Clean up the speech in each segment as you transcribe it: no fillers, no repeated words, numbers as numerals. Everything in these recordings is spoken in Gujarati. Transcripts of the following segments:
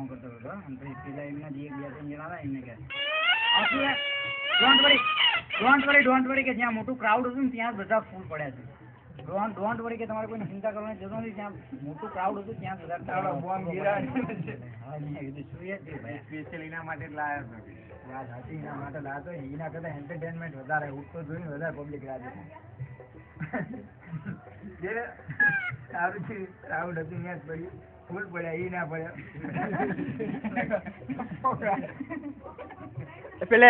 કામ કરતો હતો અને પછી પેલા એમના જે બે ત્રણ જણા હતા એમને કહે ડોન્ટ વરી કે જ્યાં મોટું ક્રાઉડ હતું ને ત્યાં બધા ફૂલ પડ્યા છે. ડોન્ટ વરી કે તમારે કોઈ ચિંતા કરવાની જરૂર નથી, ત્યાં મોટું ક્રાઉડ હતું ત્યાં બધા બોમ્બ ગિરા સ્પેશિયલ એના માટે લાયા વાત હતી, એના માટે લાવતો એના કરતા એન્ટરટેનમેન્ટ વધારે ઉઠતો જોઈને વધારે પબ્લિક રાજી જે સારું છે. ક્રાઉડ હતું ત્યાં જ પડ્યું, ફૂલ પડ્યા એ ના પડ્યા. પેલે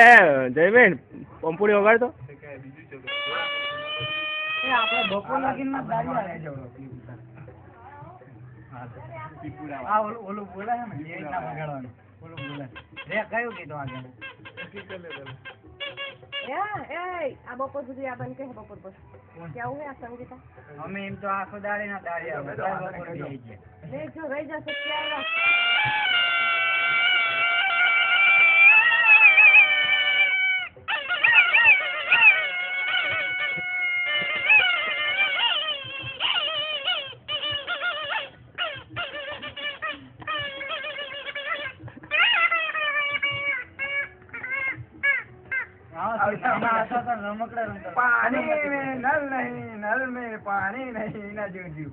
જયબેન પંપુડી વગાડતો આપડે બપોર લાગીને ઓલું બોલાય ને એ રીતના વગાડવાનું. ઓલું બોલાય રે કયું કીધું આગળ આ બપોર સુધી આ બંધ કે બપોર પર કેવું હે આ સંગીતા? અમે એમ તો આખો દાડે ના દાડે આવે બપોર રહી છે. જો રહી જશે ક્યારે पानी में नल नहीं, नल में पानी नहीं ना जीव जीव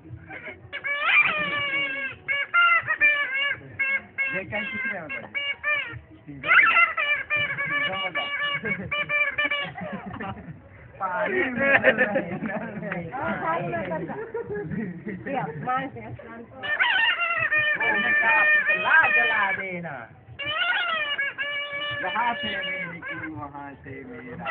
ये कहीं किस में होता है पानी में नल नहीं, नल नहीं ला जला देना जहाँ से मैं निकलूं वहाँ से मेरा